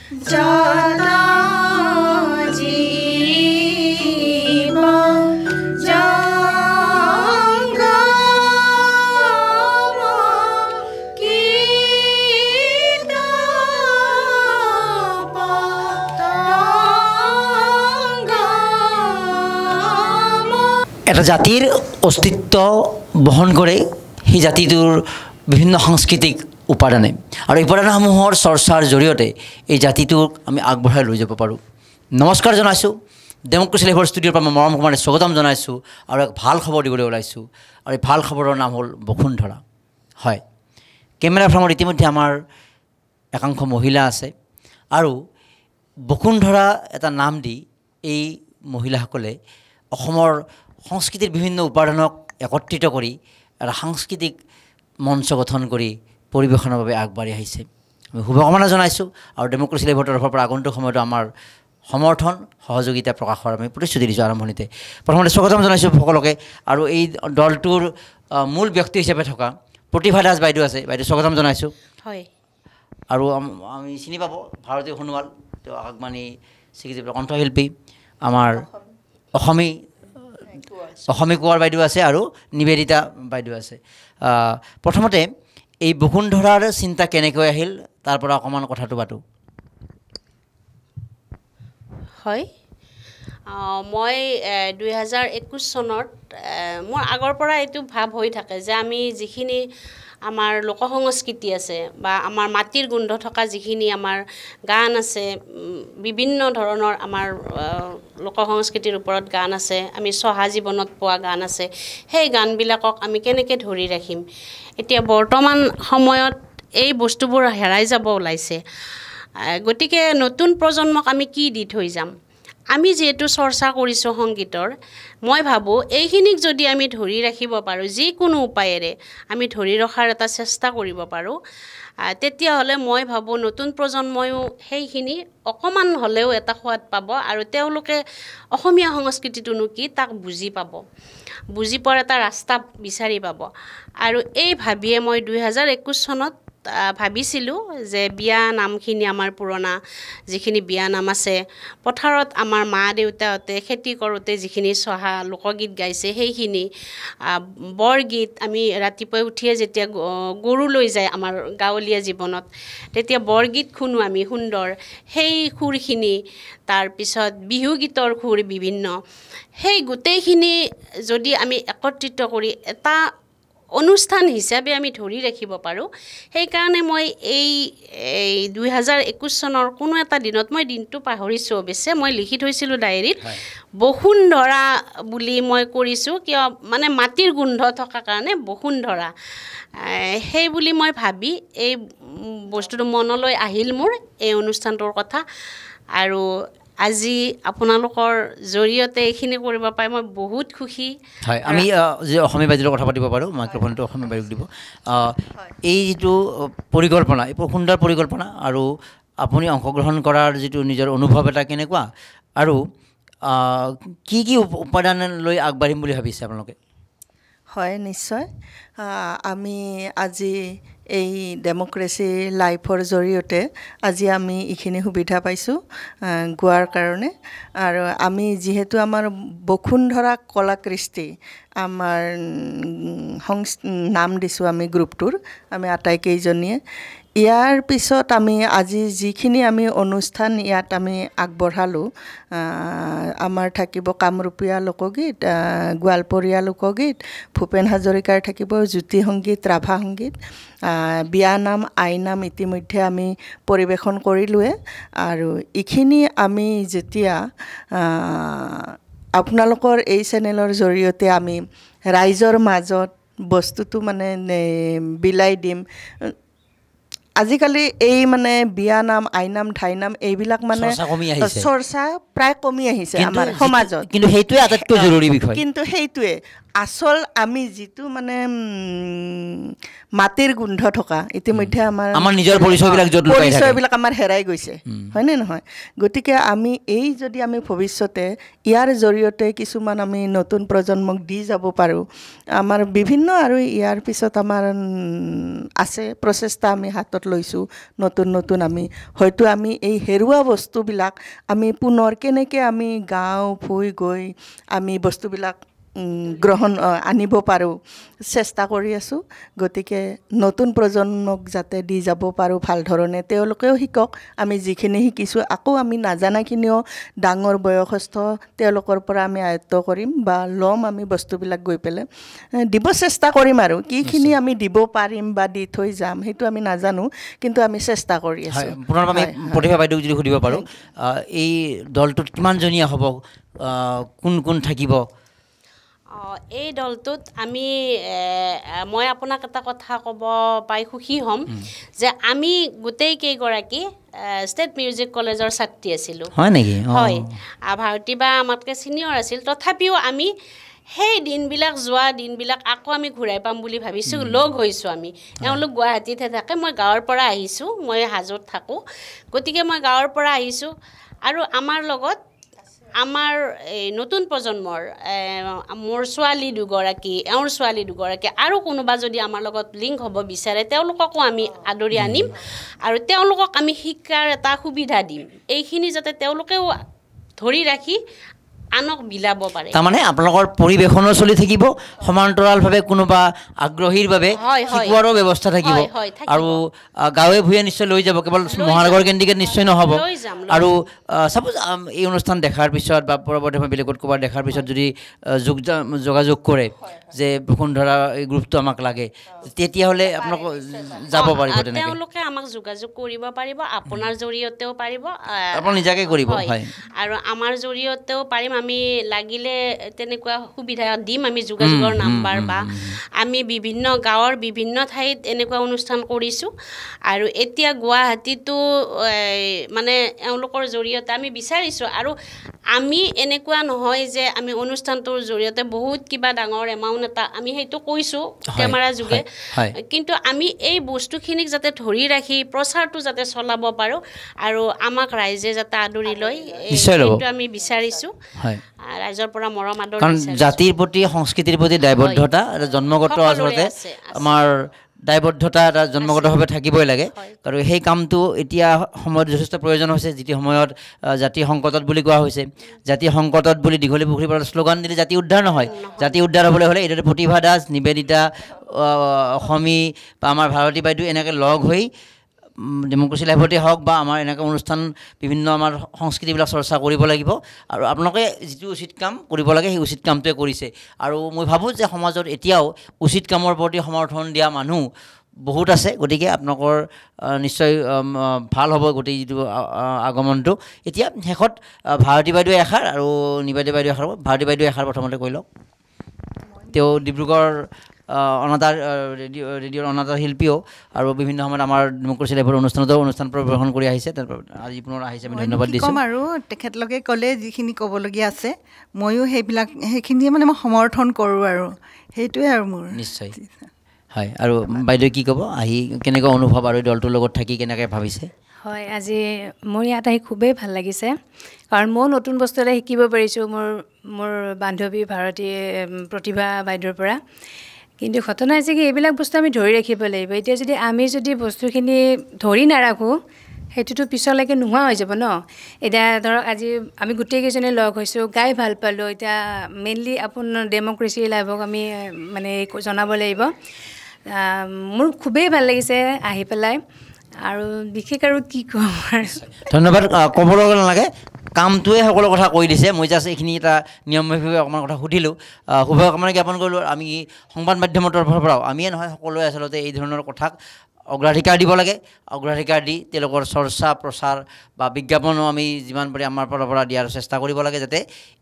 এটা জাতিৰ অস্তিত্ব বহন কৰে সেই জাতিটোৰ বিভিন্ন সাংস্কৃতিক উপাদানে আৰু এই উপাদানসমূহৰ চৰ্চাৰ জৰিয়তে এই জাতিটোক আমি আগবঢ়াই লৈ যাব পাৰোঁ। নমস্কাৰ জনাইছোঁ, ডেমক্ৰেচি লাইভৰ ষ্টুডিঅ'ৰ পৰা মই মৰম কুমাৰে স্বাগতম জনাইছোঁ আৰু এক ভাল খবৰ দিবলৈ ওলাইছোঁ আৰু এই ভাল খবৰৰ নাম হ'ল বসুন্ধৰা। হয়, কেমেৰা ফ্ৰেমত ইতিমধ্যে আমাৰ একাংশ মহিলা আছে আৰু বসুন্ধৰা এটা নাম দি এই মহিলাসকলে অসমৰ সংস্কৃতিৰ বিভিন্ন উপাদানক একত্ৰিত কৰি এটা সাংস্কৃতিক মঞ্চ গঠন কৰি পৰিৱেশনৰ বাবে আগবাঢ়ি আহিছে। আমি শুভকামনা জনাইছোঁ আৰু ডেমক্ৰেচি লাইভৰ তৰফৰ পৰা আগন্তুক সময়তো আমাৰ সমৰ্থন সহযোগিতা প্ৰকাশৰ আমি প্ৰতিশ্ৰুতি দিছোঁ আৰম্ভণিতে। প্ৰথমতে স্বাগতম জনাইছোঁ সকলোকে আৰু এই দলটোৰ মূল ব্যক্তি হিচাপে থকা প্ৰতিভা দাস বাইদেউ আছে, বাইদেউ স্বাগতম জনাইছোঁ। হয়, আৰু আমি চিনি পাব ভাৰতী সোণোৱাল, তেওঁ আকাশবাণী স্বীকৃতি কণ্ঠশিল্পী, আমাৰ অসমী কোঁৱৰ বাইদেউ আছে আৰু নিবেদিতা বাইদেউ আছে। প্ৰথমতে এই বসুন্ধৰাৰ চিন্তা কেনেকৈ আহিল তাৰ পৰা অকণমান কথাটো পাতোঁ। হয়, মই 2021 চনত মোৰ আগৰ পৰা এইটো ভাৱ হৈ থাকে যে আমি যিখিনি আমাৰ লোকসংস্কৃতি আছে বা আমাৰ মাটিৰ গোন্ধ থকা যিখিনি আমাৰ গান আছে, বিভিন্ন ধৰণৰ আমাৰ লোকসংস্কৃতিৰ ওপৰত গান আছে, আমি চহা জীৱনত পোৱা গান আছে, সেই গানবিলাকক আমি কেনেকৈ ধৰি ৰাখিম। এতিয়া বৰ্তমান সময়ত এই বস্তুবোৰ হেৰাই যাব ওলাইছে, গতিকে নতুন প্ৰজন্মক আমি কি দি থৈ যাম। আমি যিহেতু চৰ্চা কৰিছোঁ সংগীতৰ, মই ভাবোঁ এইখিনিক যদি আমি ধৰি ৰাখিব পাৰোঁ, যিকোনো উপায়েৰে আমি ধৰি ৰখাৰ এটা চেষ্টা কৰিব পাৰোঁ, তেতিয়াহ'লে মই ভাবোঁ নতুন প্ৰজন্ময়ো সেইখিনি অকণমান হ'লেও এটা সোৱাদ পাব আৰু তেওঁলোকে অসমীয়া সংস্কৃতিটোনো কি তাক বুজি পাব, বুজি পোৱাৰ এটা ৰাস্তা বিচাৰি পাব। আৰু এই ভাবিয়ে মই 2021 চনত ভাবিছিলোঁ যে বিয়া নামখিনি আমাৰ পুৰণা যিখিনি বিয়া নাম আছে, পথাৰত আমাৰ মা দেউতাহঁতে খেতি কৰোঁতে যিখিনি চহা লোকগীত গাইছে সেইখিনি, বৰগীত আমি ৰাতিপুৱাই উঠিয়ে যেতিয়া গৰু লৈ যায় আমাৰ গাঁৱলীয়া জীৱনত, তেতিয়া বৰগীত শুনো আমি সুন্দৰ, সেই সুৰখিনি, তাৰপিছত বিহুগীতৰ সুৰ বিভিন্ন, সেই গোটেইখিনি যদি আমি একত্ৰিত কৰি এটা অনুষ্ঠান হিচাপে আমি ধৰি ৰাখিব পাৰোঁ। সেইকাৰণে মই এই 2021 চনৰ কোনো এটা দিনত, মই দিনটো পাহৰিছোঁ অৱশ্যে, মই লিখি থৈছিলোঁ ডায়েৰীত, বসুন্ধৰা বুলি মই কৰিছোঁ, কিয় মানে মাটিৰ গোন্ধ থকা কাৰণে বসুন্ধৰা, সেই বুলি মই ভাবি এই বস্তুটো মনলৈ আহিল মোৰ এই অনুষ্ঠানটোৰ কথা। আৰু আজি আপোনালোকৰ জৰিয়তে এইখিনি কৰিব পাই মই বহুত সুখী। হয়, আমি যে অসমীয়া বাইদেউৰ কথা পাতিব পাৰোঁ, মাইক্ৰফোনটো অসমীয়া বাইদেউক দিব। এই যিটো পৰিকল্পনা, এই বসুন্ধৰাৰ পৰিকল্পনা আৰু আপুনি অংশগ্ৰহণ কৰাৰ যিটো নিজৰ অনুভৱ এটা কেনেকুৱা আৰু কি কি উপাদান লৈ আগবাঢ়িম বুলি ভাবিছে আপোনালোকে? হয়, নিশ্চয়। আমি আজি এই ডেমক্ৰেচি লাইফৰ জৰিয়তে আজি আমি এইখিনি সুবিধা পাইছোঁ গোৱাৰ কাৰণে। আৰু আমি যিহেতু আমাৰ বসুন্ধৰা কলাকৃষ্টি আমাৰ নাম দিছোঁ আমি গ্ৰুপটোৰ, আমি আটাইকেইজনীয়ে। ইয়াৰ পিছত আমি আজি যিখিনি আমি অনুষ্ঠান ইয়াত আমি আগবঢ়ালোঁ, আমাৰ থাকিব কামৰূপীয়া লোকগীত, গোৱালপৰীয়া লোকগীত, ভূপেন হাজৰিকাৰ থাকিব জ্যোতি সংগীত, ৰাভা সংগীত, বিয়ানাম, আইনাম ইতিমধ্যে আমি পৰিৱেশন কৰিলোঁৱে। আৰু এইখিনি আমি যেতিয়া আপোনালোকৰ এই চেনেলৰ জৰিয়তে আমি ৰাইজৰ মাজত বস্তুটো মানে বিলাই দিম। আজিকালি এই মানে বিয়ানাম, আইনাম, ধাইনাম এইবিলাক মানে চৰ্চা প্ৰায় কমি আহিছে আমাৰ সমাজত, কিন্তু সেইটোৱে আটাইতকৈ জৰুৰী বিষয়। কিন্তু সেইটোৱে আচল আমি যিটো মানে মাটিৰ গোন্ধ থকা ইতিমধ্যে আমাৰ নিজৰ পৰিচয়বিলাক আমাৰ হেৰাই গৈছে হয়নে নহয় গতিকে আমি এই যদি আমি ভৱিষ্যতে ইয়াৰ জৰিয়তে কিছুমান আমি নতুন প্ৰজন্মক দি যাব পাৰোঁ আমাৰ বিভিন্ন আৰু ইয়াৰ পিছত আমাৰ আছে প্ৰচেষ্টা আমি হাতত লৈছোঁ নতুন আমি হয়তো আমি এই হেৰুৱা বস্তুবিলাক আমি পুনৰ কেনেকৈ আমি গাঁও ভুঁই গৈ আমি বস্তুবিলাক গ্ৰহণ আনিব পাৰোঁ চেষ্টা কৰি আছোঁ গতিকে নতুন প্ৰজন্মক যাতে দি যাব পাৰোঁ ভাল ধৰণে তেওঁলোকেও শিকক আমি যিখিনি শিকিছোঁ আকৌ আমি নাজানাখিনিও ডাঙৰ বয়সস্থ তেওঁলোকৰ পৰা আমি আয়ত্ব কৰিম বা ল'ম আমি বস্তুবিলাক গৈ পেলাই দিব চেষ্টা কৰিম আৰু কিখিনি আমি দিব পাৰিম বা দি থৈ যাম সেইটো আমি নাজানো কিন্তু আমি চেষ্টা কৰি আছোঁ পুনৰ আমি প্ৰতিভা বাইদেউক যদি সুধিব পাৰোঁ এই দলটোত কিমানজনীয়া হ'ব কোন থাকিব এই দলটোত মই আপোনাক এটা কথা ক'ব পাই সুখী হ'ম যে আমি গোটেই কেইগৰাকী ষ্টেট মিউজিক কলেজৰ ছাত্ৰী আছিলোঁ হয় নেকি হয় ভাৰতী বা আমাতকৈ ছিনিয়ৰ আছিল তথাপিও আমি সেই যোৱা দিনবিলাক আকৌ আমি ঘূৰাই পাম বুলি ভাবিছোঁ লগ হৈছোঁ আমি এওঁলোক গুৱাহাটীতহে থাকে মই গাঁৱৰ পৰা আহিছোঁ মই হাজোত থাকোঁ গতিকে মই গাঁৱৰ পৰা আহিছোঁ আৰু আমাৰ লগত আমাৰ এই নতুন প্ৰজন্মৰ মোৰ ছোৱালী দুগৰাকী এওঁৰ ছোৱালী দুগৰাকী আৰু কোনোবা যদি আমাৰ লগত লিংক হ'ব বিচাৰে তেওঁলোককো আমি আদৰি আনিম আৰু তেওঁলোকক আমি শিক্ষাৰ এটা সুবিধা দিম এইখিনি যাতে তেওঁলোকেও ধৰি ৰাখি আনক বিলাব পাৰে তাৰমানে আপোনালোকৰ পৰিৱেশনো চলি থাকিব সমান্তৰালভাৱে কোনোবা আগ্ৰহীৰ বাবে শিকোৱাৰো ব্যৱস্থা থাকিব আৰু গাঁৱে ভূঞে নিশ্চয় লৈ যাব কেৱল মহানগৰ কেন্দ্ৰিকে নিশ্চয় নহ'ব আৰু চাপ'জ এই অনুষ্ঠান দেখাৰ পিছত বা পৰৱৰ্তীভাৱে বেলেগত ক'ৰবাত দেখাৰ পিছত যদি যোগাযোগ কৰে যে বসুন্ধৰা এই গ্ৰুপটো আমাক লাগে তেতিয়াহ'লে আপোনালোক যাব পাৰিব তেনেকৈ তেওঁলোকে আমাক যোগাযোগ কৰিব পাৰিব আপোনাৰ জৰিয়তেও পাৰিব আপুনি নিজাকৈ কৰিব হয় আৰু আমাৰ জৰিয়তেও পাৰিম আমি লাগিলে তেনেকুৱা সুবিধা দিম আমি যোগাযোগৰ নাম্বাৰ বা আমি বিভিন্ন গাঁৱৰ বিভিন্ন ঠাইত এনেকুৱা অনুষ্ঠান কৰিছোঁ আৰু এতিয়া গুৱাহাটীতো মানে এওঁলোকৰ জৰিয়তে আমি বিচাৰিছোঁ আৰু আমি এনেকুৱা নহয় যে আমি অনুষ্ঠানটোৰ জৰিয়তে বহুত কিবা ডাঙৰ এমাউণ্ট এটা আমি সেইটো কৈছোঁ কেমেৰা যোগে কিন্তু আমি এই বস্তুখিনিক যাতে ধৰি ৰাখি প্ৰচাৰটো যাতে চলাব পাৰোঁ আৰু আমাক ৰাইজে যাতে আদৰি লয় সেইটো আমি বিচাৰিছোঁ ৰাইজৰ পৰা মৰম আদৰ কাৰণ জাতিৰ প্ৰতি সংস্কৃতিৰ প্ৰতি দায়বদ্ধতা এটা জন্মগত আচলতে আমাৰ দায়বদ্ধতা এটা জন্মগতভাৱে থাকিবই লাগে আৰু সেই কামটো এতিয়া সময়ত যথেষ্ট প্ৰয়োজন হৈছে যিটো সময়ত জাতি সংকটত বুলি কোৱা হৈছে জাতি সংকটত বুলি দীঘলী পুখুৰীৰ পৰা শ্লোগান দিলে জাতি উদ্ধাৰ নহয় জাতি উদ্ধাৰ হ'বলৈ হ'লে এইদৰে প্ৰতিভা দাস নিবেদিতা অসমী বা আমাৰ ভাৰতী বাইদেউ এনেকৈ লগ হৈ ডেম'ক্ৰেচি লাইভতে হওক বা আমাৰ এনেকৈ অনুষ্ঠান বিভিন্ন আমাৰ সংস্কৃতিবিলাক চৰ্চা কৰিব লাগিব আৰু আপোনালোকে যিটো উচিত কাম কৰিব লাগে সেই উচিত কামটোৱে কৰিছে আৰু মই ভাবোঁ যে সমাজত এতিয়াও উচিত কামৰ প্ৰতি সমৰ্থন দিয়া মানুহ বহুত আছে গতিকে আপোনালোকৰ নিশ্চয় ভাল হ'ব গোটেই যিটো আগমনটো এতিয়া শেষত ভাৰতী বাইদেউ এষাৰ আৰু নিবেদিতা বাইদেউ এষাৰ ভাৰতী বাইদেউ এষাৰ প্ৰথমতে কৈ লওক তেওঁ ডিব্ৰুগড় অনাতাঁৰ ৰেডিঅ'ৰ অনাতাঁৰ শিল্পীও আৰু বিভিন্ন সময়ত আমাৰ ডেম'ক্ৰেচি লাইভৰ অনুষ্ঠান পৰিৱেশন কৰি আহিছে আজি পুনৰ আহিছে আমি ধন্যবাদ দিছোঁ আৰু তেখেতলোকে ক'লে যিখিনি ক'বলগীয়া আছে ময়ো সেইখিনিয়ে মানে মই সমৰ্থন কৰোঁ আৰু সেইটোৱে আৰু মোৰ নিশ্চয় হয় আৰু বাইদেউ কি ক'ব আহি কেনেকুৱা অনুভৱ আৰু দলটোৰ লগত থাকি কেনেকৈ ভাবিছে হয় আজি মোৰ ইয়াত আহি খুবেই ভাল লাগিছে কাৰণ মই নতুন বস্তু এটা শিকিব পাৰিছোঁ মোৰ বান্ধৱী ভাৰতী প্ৰতিভা বাইদেউৰ পৰা কিন্তু ঘটনা হৈছে কি এইবিলাক বস্তু আমি ধৰি ৰাখিব লাগিব এতিয়া আমি যদি বস্তুখিনি ধৰি নাৰাখোঁ সেইটোতো পিছলৈকে নোহোৱা হৈ যাব ন এতিয়া ধৰক আজি আমি গোটেইকেইজনে লগ হৈছোঁ গাই ভাল পালোঁ এতিয়া মেইনলি আপোনাৰ ডেম'ক্ৰেচি লাইভক আমি মানে জনাব লাগিব মোৰ খুবেই ভাল লাগিছে আহি পেলাই আৰু বিশেষ আৰু কি ক'ম ধন্যবাদ ক'ব লগা নালাগে কামটোৱে সকলো কথা কৈ দিছে মই জাষ্ট এইখিনি এটা নিয়মীয়াভাৱে অকণমান কথা সুধিলোঁ শুভকামনা জ্ঞাপন কৰিলোঁ আমি সংবাদ মাধ্যমৰ তৰফৰ পৰাও আমিয়ে নহয় সকলোৱে আচলতে এই ধৰণৰ কথাক অগ্ৰাধিকাৰ দিব লাগে অগ্ৰাধিকাৰ দি তেওঁলোকৰ চৰ্চা প্ৰচাৰ বা বিজ্ঞাপনো আমি যিমান পাৰি আমাৰ ফালৰ পৰা দিয়াৰ চেষ্টা কৰিব লাগে যাতে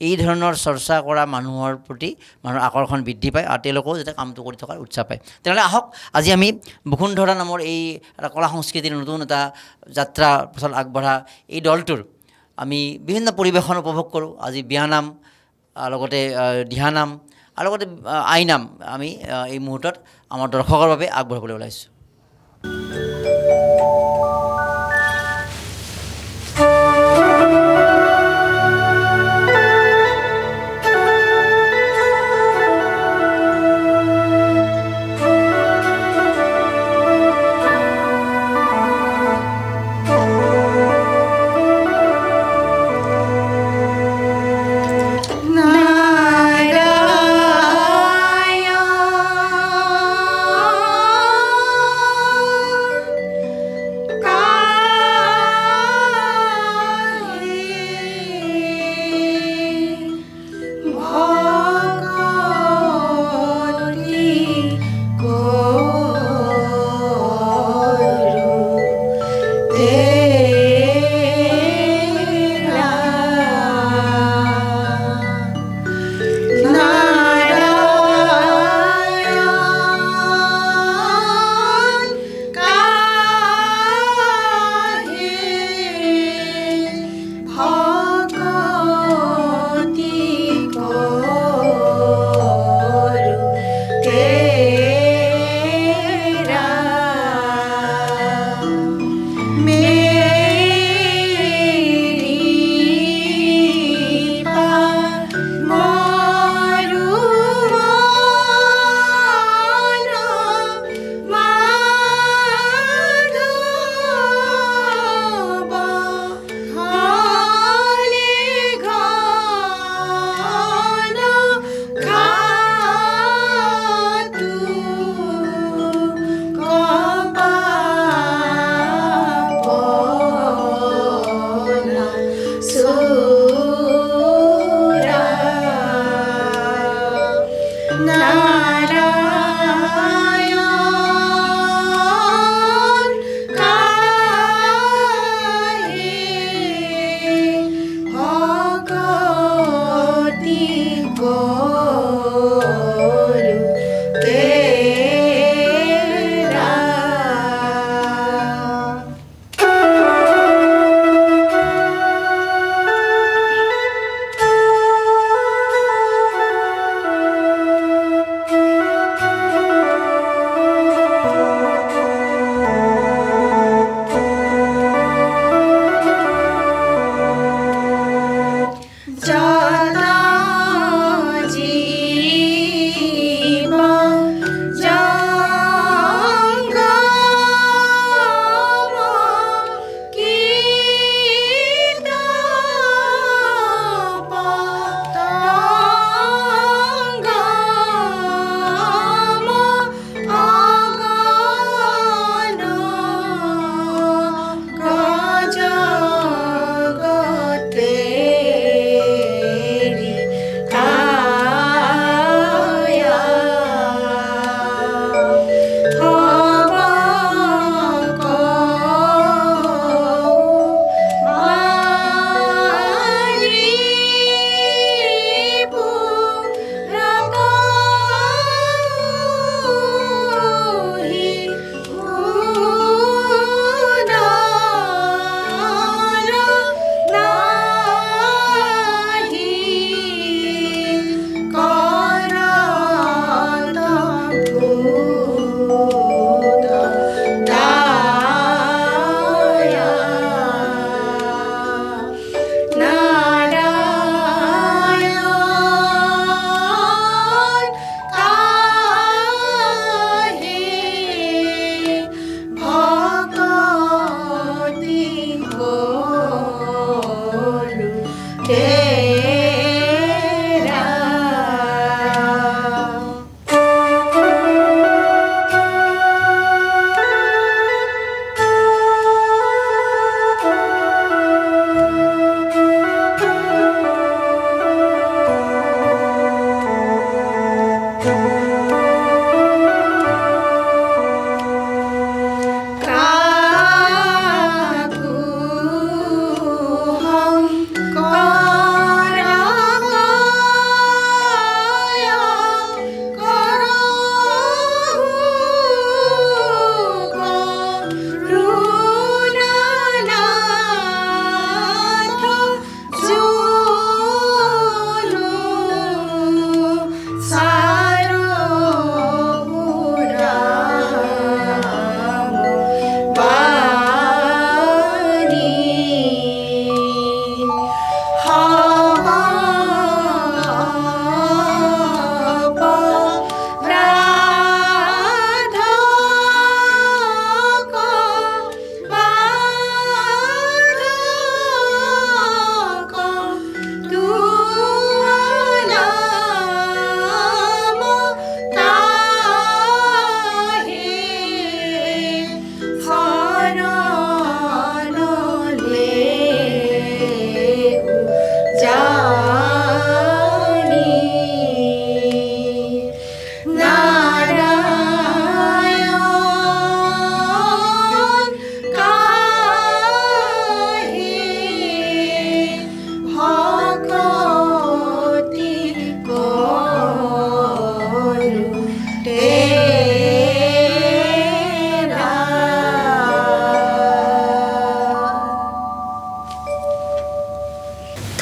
এই ধৰণৰ চৰ্চা কৰা মানুহৰ প্ৰতি মানুহৰ আকৰ্ষণ বৃদ্ধি পায় আৰু তেওঁলোকেও যাতে কামটো কৰি থকাৰ উৎসাহ পায় তেনেহ'লে আহক আজি আমি বসুন্ধৰা নামৰ এই এটা কলা সংস্কৃতিৰ নতুন এটা যাত্ৰা প্ৰচাৰ আগবঢ়া এই দলটোৰ আমি বিভিন্ন পৰিৱেশন উপভোগ কৰোঁ আজি বিয়ানাম লগতে দিহানাম আৰু লগতে আইনাম আমি এই মুহূৰ্তত আমাৰ দৰ্শকৰ বাবে আগবঢ়াবলৈ ওলাইছোঁ।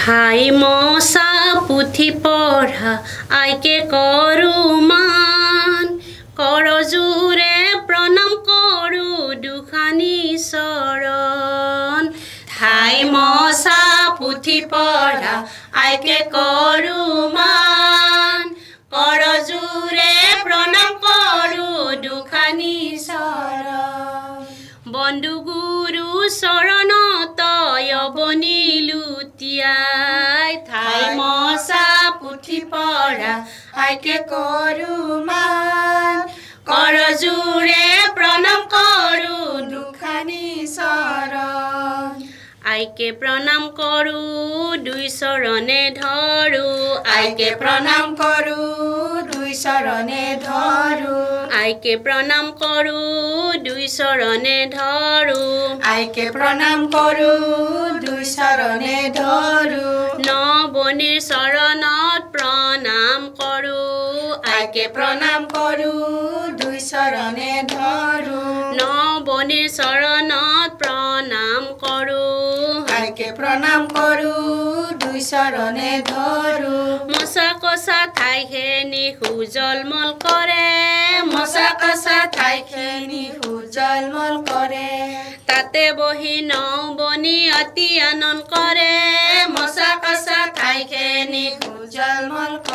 ঠাই মচা পুথি পঢ়া আইকে কৰো মান কৰজোৰে প্ৰণাম কৰো দুখানি চৰণ ঠাই মচা পুথি পঢ়া আইকে কৰো মান কৰজোৰে প্ৰণাম কৰো দুখানি চৰণ বন্ধু গুৰু চৰণত অৱনিলো তিয়াই ঠাই মচা পুথি পঢ়া আইকে কৰো মান কৰজোৰে প্ৰণাম কৰো দুখানি চৰণ আইকে প্ৰণাম কৰো দুই চৰণে ধৰো আইকে প্ৰণাম কৰো দুই চৰণে ধৰো আইকে প্ৰণাম কৰো দুই চৰণে ধৰো আইকে প্ৰণাম কৰো দুই চৰণে ধৰো নবনিৰ চৰণত প্ৰণাম কৰো আইকে প্ৰণাম কৰো দুই চৰণে ধৰো নবনিৰ চৰণত প্ৰণাম কৰো আইকে প্ৰণাম কৰো দুই চৰণে ধৰো মচা কচা ঠাইখিনি সুজলমল কৰে মচা কচা ঠাইখিনি সুজলমল কৰে তাতে বহি নবনি অতি আনন্দ কৰে মচা কচা ঠাইখিনি সুজলমল কৰে